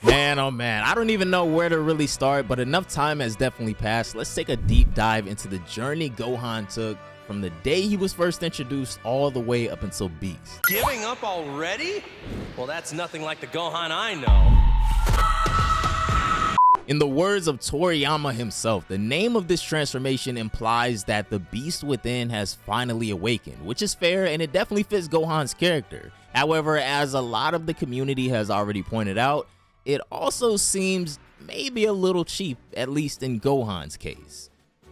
Man, oh man, I don't even know where to really start, but enough time has definitely passed. Let's take a deep dive into the journey Gohan took from the day he was first introduced all the way up until Beast. Giving up already? Well, that's nothing like the Gohan I know. In the words of Toriyama himself, the name of this transformation implies that the beast within has finally awakened, which is fair and it definitely fits Gohan's character. However, as a lot of the community has already pointed out, it also seems maybe a little cheap, at least in Gohan's case.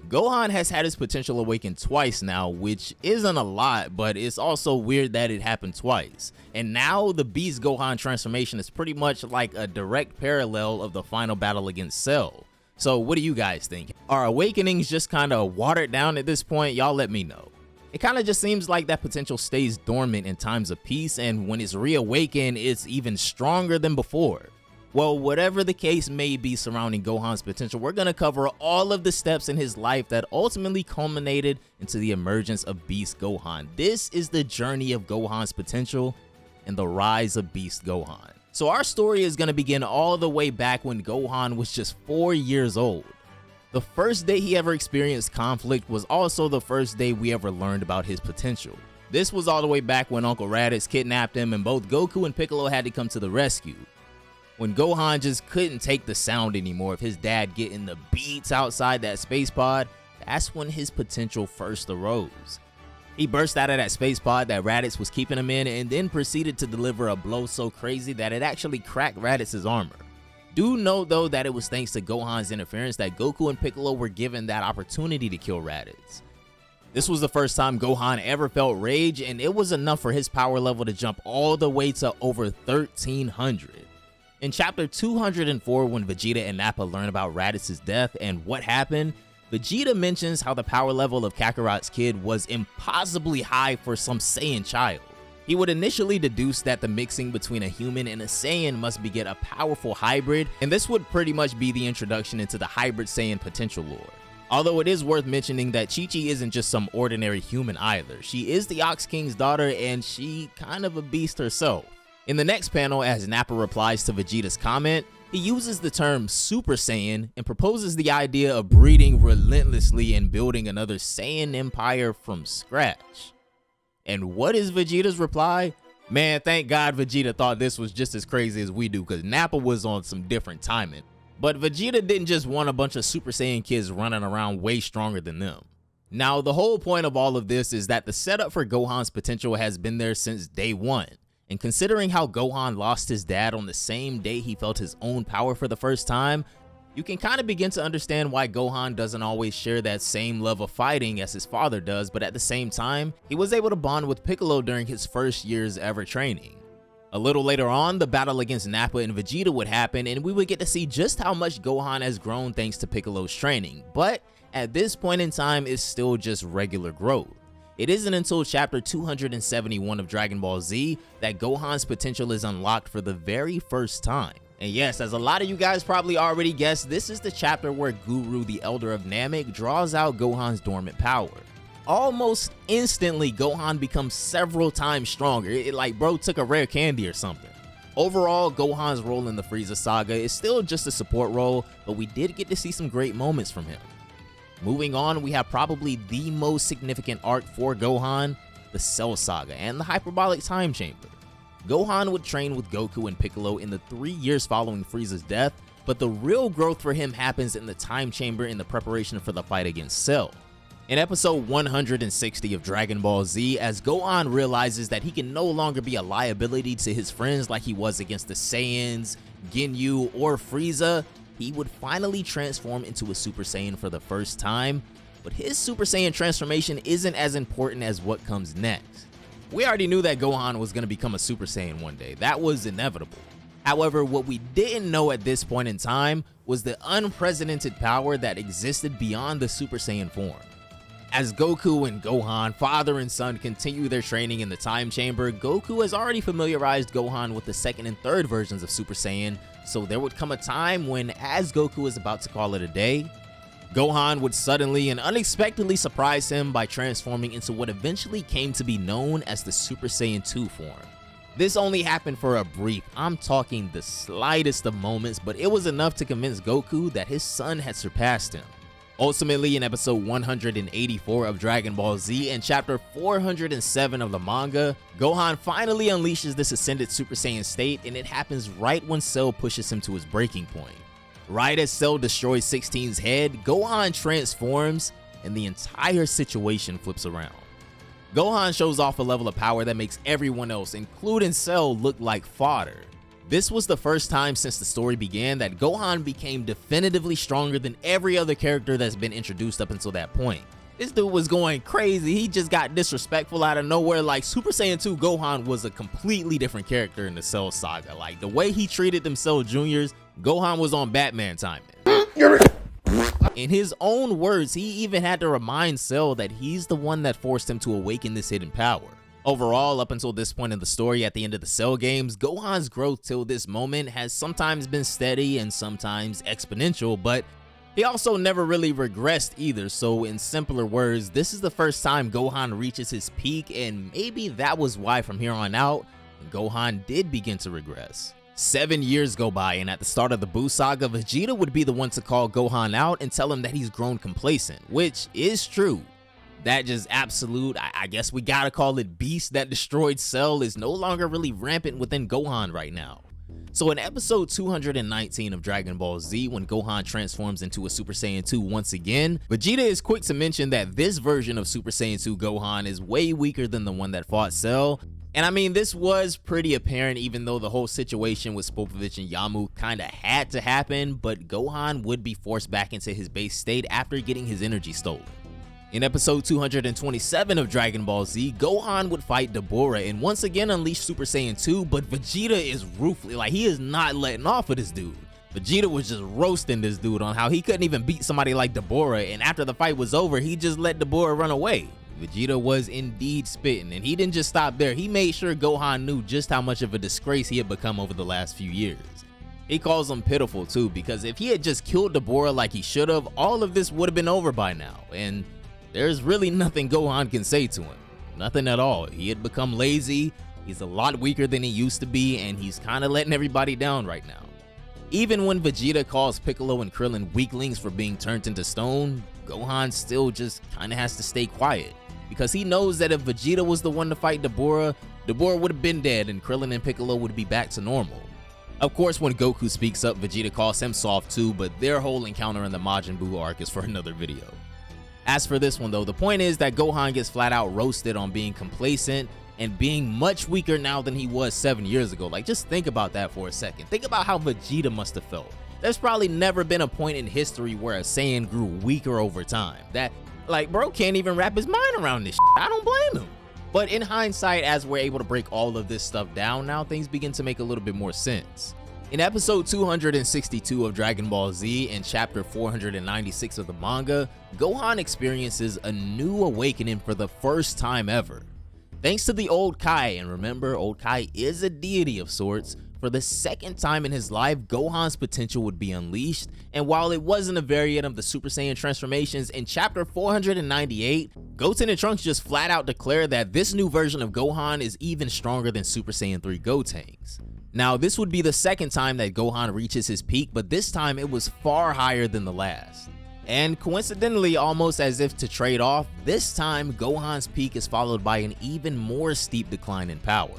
Gohan has had his potential awakened twice now, which isn't a lot, but it's also weird that it happened twice. And now the Beast Gohan transformation is pretty much like a direct parallel of the final battle against Cell. So what do you guys think? Are awakenings just kind of watered down at this point? Y'all let me know. It kind of just seems like that potential stays dormant in times of peace, and when it's reawakened, it's even stronger than before. Well, whatever the case may be surrounding Gohan's potential, we're going to cover all of the steps in his life that ultimately culminated into the emergence of Beast Gohan. This is the journey of Gohan's potential and the rise of Beast Gohan. So our story is going to begin all the way back when Gohan was just 4 years old. The first day he ever experienced conflict was also the first day we ever learned about his potential. This was all the way back when Uncle Raditz kidnapped him and both Goku and Piccolo had to come to the rescue. When Gohan just couldn't take the sound anymore of his dad getting the beats outside that space pod, that's when his potential first arose. He burst out of that space pod that Raditz was keeping him in and then proceeded to deliver a blow so crazy that it actually cracked Raditz's armor. Do note though that it was thanks to Gohan's interference that Goku and Piccolo were given that opportunity to kill Raditz. This was the first time Gohan ever felt rage, and it was enough for his power level to jump all the way to over 1300. In chapter 204, when Vegeta and Nappa learn about Raditz's death and what happened, Vegeta mentions how the power level of Kakarot's kid was impossibly high for some Saiyan child. He would initially deduce that the mixing between a human and a Saiyan must beget a powerful hybrid, and this would pretty much be the introduction into the hybrid Saiyan potential lore. Although it is worth mentioning that Chi-Chi isn't just some ordinary human either. She is the Ox King's daughter and she kind of a beast herself. In the next panel, as Nappa replies to Vegeta's comment, he uses the term Super Saiyan and proposes the idea of breeding relentlessly and building another Saiyan empire from scratch. And what is Vegeta's reply? Man, thank God Vegeta thought this was just as crazy as we do, because Nappa was on some different timing. But Vegeta didn't just want a bunch of Super Saiyan kids running around way stronger than them. Now, the whole point of all of this is that the setup for Gohan's potential has been there since day one. And considering how Gohan lost his dad on the same day he felt his own power for the first time, you can kind of begin to understand why Gohan doesn't always share that same love of fighting as his father does, but at the same time, he was able to bond with Piccolo during his first years ever training. A little later on, the battle against Nappa and Vegeta would happen, and we would get to see just how much Gohan has grown thanks to Piccolo's training, but at this point in time, it's still just regular growth. It isn't until chapter 271 of Dragon Ball Z that Gohan's potential is unlocked for the very first time. And yes, as a lot of you guys probably already guessed, this is the chapter where Guru, the Elder of Namek, draws out Gohan's dormant power. Almost instantly, Gohan becomes several times stronger. It like bro took a rare candy or something. Overall, Gohan's role in the Frieza saga is still just a support role, but we did get to see some great moments from him. Moving on, we have probably the most significant arc for Gohan, the Cell Saga and the Hyperbolic Time Chamber. Gohan would train with Goku and Piccolo in the 3 years following Frieza's death, but the real growth for him happens in the Time Chamber in the preparation for the fight against Cell. In episode 160 of Dragon Ball Z, as Gohan realizes that he can no longer be a liability to his friends like he was against the Saiyans, Ginyu, or Frieza, he would finally transform into a Super Saiyan for the first time, but his Super Saiyan transformation isn't as important as what comes next. We already knew that Gohan was going to become a Super Saiyan one day. That was inevitable. However, what we didn't know at this point in time was the unprecedented power that existed beyond the Super Saiyan form. As Goku and Gohan, father and son, continue their training in the Time Chamber, Goku has already familiarized Gohan with the second and third versions of Super Saiyan, so there would come a time when, as Goku is about to call it a day, Gohan would suddenly and unexpectedly surprise him by transforming into what eventually came to be known as the Super Saiyan 2 form. This only happened for a brief, I'm talking the slightest of moments, but it was enough to convince Goku that his son had surpassed him. Ultimately, in episode 184 of Dragon Ball Z and chapter 407 of the manga, Gohan finally unleashes this ascended Super Saiyan state, and it happens right when Cell pushes him to his breaking point. Right as Cell destroys 16's head, Gohan transforms, and the entire situation flips around. Gohan shows off a level of power that makes everyone else, including Cell, look like fodder. This was the first time since the story began that Gohan became definitively stronger than every other character that's been introduced up until that point. This dude was going crazy. He just got disrespectful out of nowhere. Like, Super Saiyan 2 Gohan was a completely different character in the Cell saga. Like, the way he treated them Cell Juniors, Gohan was on Batman time. In his own words, he even had to remind Cell that he's the one that forced him to awaken this hidden power. Overall, up until this point in the story at the end of the Cell games, Gohan's growth till this moment has sometimes been steady and sometimes exponential, but he also never really regressed either. So in simpler words, this is the first time Gohan reaches his peak, and maybe that was why from here on out, Gohan did begin to regress. 7 years go by, and at the start of the Buu saga, Vegeta would be the one to call Gohan out and tell him that he's grown complacent, which is true. That just absolute, I guess we gotta call it beast that destroyed Cell, is no longer really rampant within Gohan right now. So in episode 219 of Dragon Ball Z, when Gohan transforms into a Super Saiyan 2 once again, Vegeta is quick to mention that this version of Super Saiyan 2 Gohan is way weaker than the one that fought Cell. And I mean, this was pretty apparent, even though the whole situation with Spopovich and Yamu kinda had to happen, but Gohan would be forced back into his base state after getting his energy stolen. In episode 227 of Dragon Ball Z, Gohan would fight Dabura and once again unleash Super Saiyan 2, but Vegeta is ruthless. Like, he is not letting off of this dude. Vegeta was just roasting this dude on how he couldn't even beat somebody like Dabura, and after the fight was over, he just let Dabura run away. Vegeta was indeed spitting, and he didn't just stop there. He made sure Gohan knew just how much of a disgrace he had become over the last few years. He calls him pitiful too, because if he had just killed Dabura like he should have, all of this would have been over by now, and there's really nothing Gohan can say to him. Nothing at all. He had become lazy, he's a lot weaker than he used to be, and he's kinda letting everybody down right now. Even when Vegeta calls Piccolo and Krillin weaklings for being turned into stone, Gohan still just kinda has to stay quiet, because he knows that if Vegeta was the one to fight Dabura, Dabura would have been dead and Krillin and Piccolo would be back to normal. Of course, when Goku speaks up, Vegeta calls him soft too, but their whole encounter in the Majin Buu arc is for another video. As for this one though, the point is that Gohan gets flat out roasted on being complacent and being much weaker now than he was 7 years ago. Like, just think about that for a second. Think about how Vegeta must have felt. There's probably never been a point in history where a Saiyan grew weaker over time. That, like, bro can't even wrap his mind around this shit. I don't blame him. But in hindsight, as we're able to break all of this stuff down, now things begin to make a little bit more sense. In episode 262 of Dragon Ball Z and chapter 496 of the manga, Gohan experiences a new awakening for the first time ever. Thanks to the Old Kai, and remember, Old Kai is a deity of sorts, for the second time in his life, Gohan's potential would be unleashed, and while it wasn't a variant of the Super Saiyan transformations, in chapter 498, Goten and Trunks just flat out declare that this new version of Gohan is even stronger than Super Saiyan 3 Gotenks. Now, this would be the second time that Gohan reaches his peak, but this time it was far higher than the last. And coincidentally, almost as if to trade off, this time Gohan's peak is followed by an even more steep decline in power.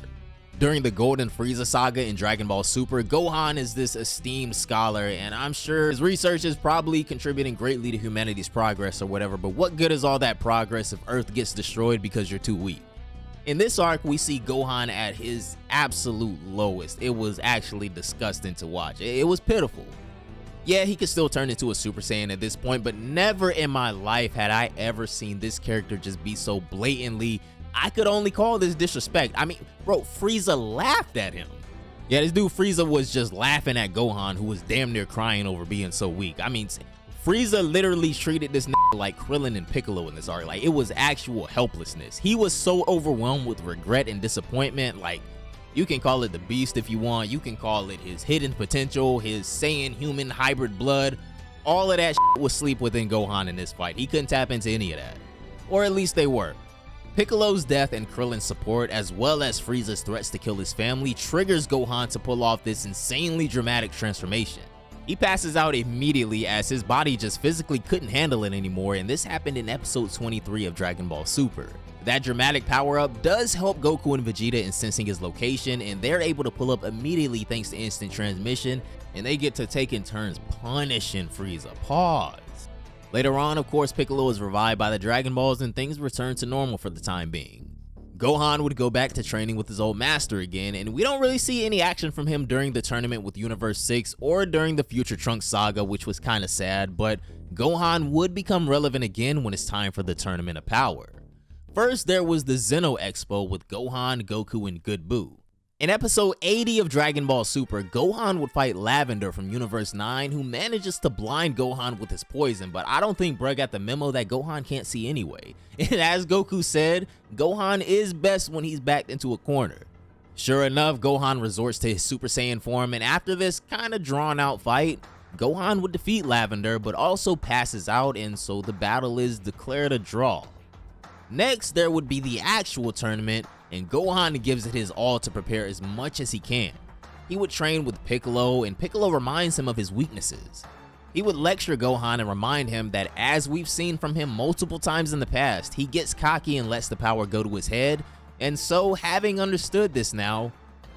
During the Golden Frieza saga in Dragon Ball Super, Gohan is this esteemed scholar, and I'm sure his research is probably contributing greatly to humanity's progress or whatever, but what good is all that progress if Earth gets destroyed because you're too weak? In this arc, we see Gohan at his absolute lowest. It was actually disgusting to watch. It was pitiful. Yeah, he could still turn into a Super Saiyan at this point, but never in my life had I ever seen this character just be so blatantly, I could only call this disrespect. I mean, bro, Frieza laughed at him. Yeah, this dude Frieza was just laughing at Gohan, who was damn near crying over being so weak. I mean, Frieza literally treated this nigga like Krillin and Piccolo in this arc. Like, it was actual helplessness. He was so overwhelmed with regret and disappointment. Like, you can call it the beast if you want. You can call it his hidden potential, his Saiyan human hybrid blood. All of that shit was asleep within Gohan in this fight. He couldn't tap into any of that. Or at least they were. Piccolo's death and Krillin's support, as well as Frieza's threats to kill his family, triggers Gohan to pull off this insanely dramatic transformation. He passes out immediately as his body just physically couldn't handle it anymore, and this happened in episode 23 of Dragon Ball Super. That dramatic power-up does help Goku and Vegeta in sensing his location, and they're able to pull up immediately thanks to instant transmission, and they get to taking turns punishing Frieza. Pause. Later on, of course, Piccolo is revived by the Dragon Balls and things return to normal for the time being. Gohan would go back to training with his old master again, and we don't really see any action from him during the tournament with Universe 6 or during the Future Trunks saga, which was kinda sad, but Gohan would become relevant again when it's time for the Tournament of Power. First, there was the Zeno Expo with Gohan, Goku, and Good Boo. In episode 80 of Dragon Ball Super, Gohan would fight Lavender from Universe 9, who manages to blind Gohan with his poison, but I don't think Bruh got the memo that Gohan can't see anyway. And as Goku said, Gohan is best when he's backed into a corner. Sure enough, Gohan resorts to his Super Saiyan form, and after this kinda drawn out fight, Gohan would defeat Lavender, but also passes out, and so the battle is declared a draw. Next, there would be the actual tournament, and Gohan gives it his all to prepare as much as he can. He would train with Piccolo, and Piccolo reminds him of his weaknesses. He would lecture Gohan and remind him that, as we've seen from him multiple times in the past, he gets cocky and lets the power go to his head, and so having understood this now,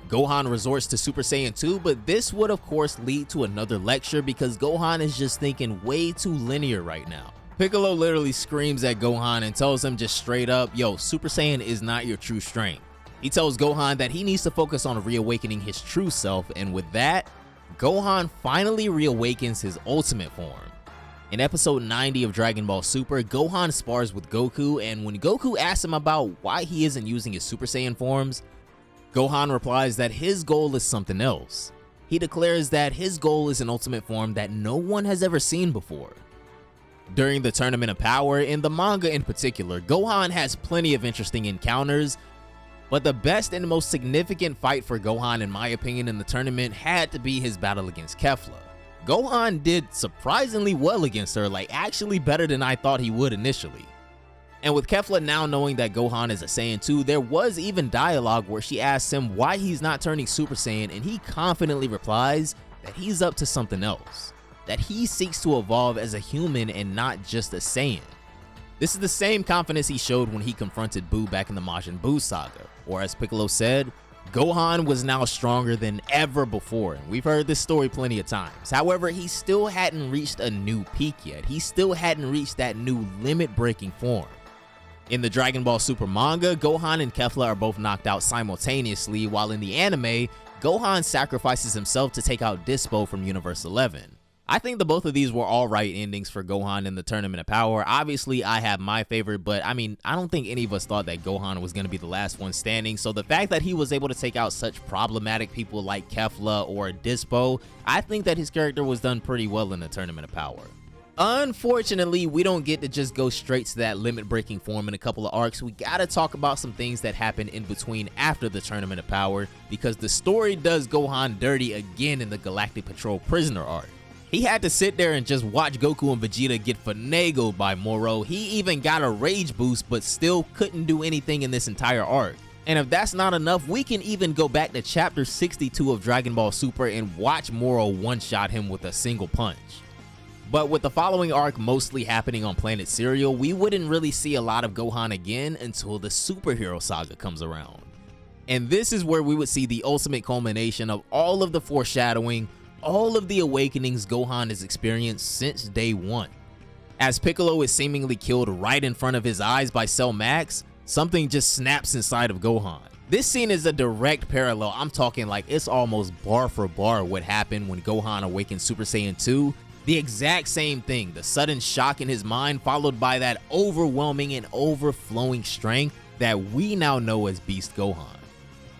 Gohan resorts to Super Saiyan 2, but this would of course lead to another lecture because Gohan is just thinking way too linear right now. Piccolo literally screams at Gohan and tells him just straight up, yo, Super Saiyan is not your true strength. He tells Gohan that he needs to focus on reawakening his true self, and with that, Gohan finally reawakens his ultimate form. In episode 90 of Dragon Ball Super, Gohan spars with Goku, and when Goku asks him about why he isn't using his Super Saiyan forms, Gohan replies that his goal is something else. He declares that his goal is an ultimate form that no one has ever seen before. During the Tournament of Power, in the manga in particular, Gohan has plenty of interesting encounters, but the best and most significant fight for Gohan, in my opinion, in the tournament had to be his battle against Kefla. Gohan did surprisingly well against her, like actually better than I thought he would initially. And with Kefla now knowing that Gohan is a Saiyan 2, there was even dialogue where she asks him why he's not turning Super Saiyan, and he confidently replies that he's up to something else. That he seeks to evolve as a human and not just a Saiyan. This is the same confidence he showed when he confronted Buu back in the Majin Buu saga, or as Piccolo said, Gohan was now stronger than ever before, and we've heard this story plenty of times. However, he still hadn't reached a new peak yet. He still hadn't reached that new limit-breaking form. In the Dragon Ball Super manga, Gohan and Kefla are both knocked out simultaneously, while in the anime, Gohan sacrifices himself to take out Dispo from Universe 11. I think the both of these were alright endings for Gohan in the Tournament of Power. Obviously, I have my favorite, but I mean, I don't think any of us thought that Gohan was going to be the last one standing, so the fact that he was able to take out such problematic people like Kefla or Dispo, I think that his character was done pretty well in the Tournament of Power. Unfortunately, we don't get to just go straight to that limit-breaking form in a couple of arcs. We gotta talk about some things that happen in between after the Tournament of Power, because the story does Gohan dirty again in the Galactic Patrol Prisoner arc. He had to sit there and just watch Goku and Vegeta get finagled by Moro. He even got a rage boost, but still couldn't do anything in this entire arc. And if that's not enough, we can even go back to chapter 62 of Dragon Ball Super and watch Moro one-shot him with a single punch. But with the following arc mostly happening on Planet Cereal, we wouldn't really see a lot of Gohan again until the Superhero Saga comes around. And this is where we would see the ultimate culmination of all of the foreshadowing, all of the awakenings Gohan has experienced since day one. As Piccolo is seemingly killed right in front of his eyes by Cell Max, something just snaps inside of Gohan. This scene is a direct parallel. I'm talking like it's almost bar for bar what happened when Gohan awakened Super Saiyan 2. The exact same thing, the sudden shock in his mind followed by that overwhelming and overflowing strength that we now know as Beast Gohan.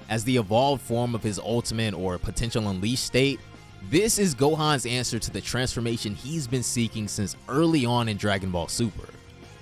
As the evolved form of his ultimate or potential unleashed state, this is Gohan's answer to the transformation he's been seeking since early on in Dragon Ball Super.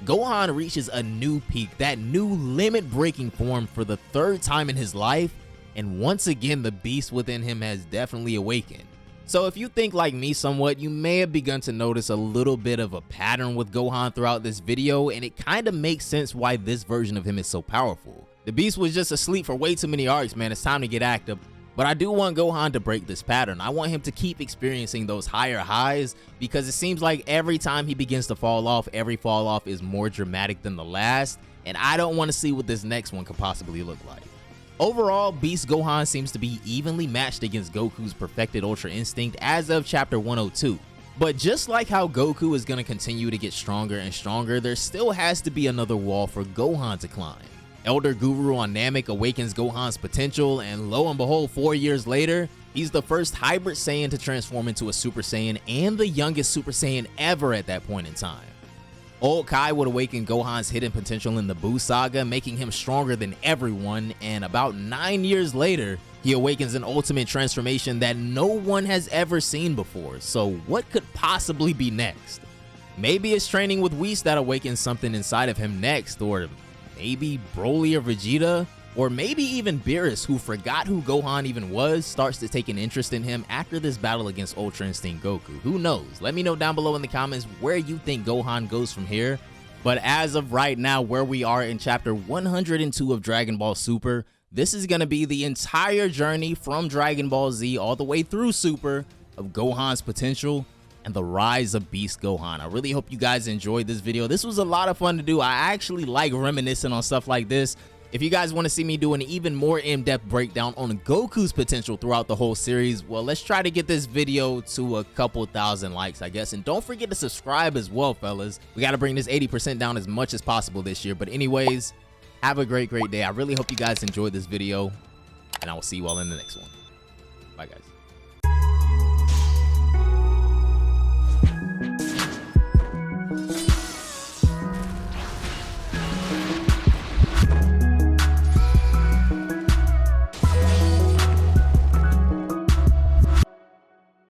Gohan reaches a new peak, that new limit-breaking form for the third time in his life, and once again the beast within him has definitely awakened. So if you think like me somewhat, you may have begun to notice a little bit of a pattern with Gohan throughout this video, and it kind of makes sense why this version of him is so powerful. The Beast was just asleep for way too many arcs, man. It's time to get active. But I do want Gohan to break this pattern. I want him to keep experiencing those higher highs, because it seems like every time he begins to fall off, every fall off is more dramatic than the last, and I don't want to see what this next one could possibly look like. Overall, Beast Gohan seems to be evenly matched against Goku's perfected Ultra Instinct as of chapter 102. But just like how Goku is going to continue to get stronger and stronger, there still has to be another wall for Gohan to climb. Elder Guru on Namek awakens Gohan's potential, and lo and behold, 4 years later, he's the first hybrid Saiyan to transform into a Super Saiyan and the youngest Super Saiyan ever at that point in time. Old Kai would awaken Gohan's hidden potential in the Buu Saga, making him stronger than everyone, and about 9 years later, he awakens an ultimate transformation that no one has ever seen before. So what could possibly be next? Maybe it's training with Whis that awakens something inside of him next, or maybe Broly or Vegeta, or maybe even Beerus, who forgot who Gohan even was, starts to take an interest in him after this battle against Ultra Instinct Goku. Who knows? Let me know down below in the comments where you think Gohan goes from here. But as of right now, where we are in chapter 102 of Dragon Ball Super, this is going to be the entire journey from Dragon Ball Z all the way through Super of Gohan's potential and the rise of Beast Gohan. I really hope you guys enjoyed this video. This was a lot of fun to do. I actually like reminiscing on stuff like this. If you guys want to see me do an even more in-depth breakdown on Goku's potential throughout the whole series, well, let's try to get this video to a couple thousand likes, I guess. And don't forget to subscribe as well, fellas. We got to bring this 80% down as much as possible this year. But anyways, have a great day. I really hope you guys enjoyed this video, and I will see you all in the next one. Bye, guys.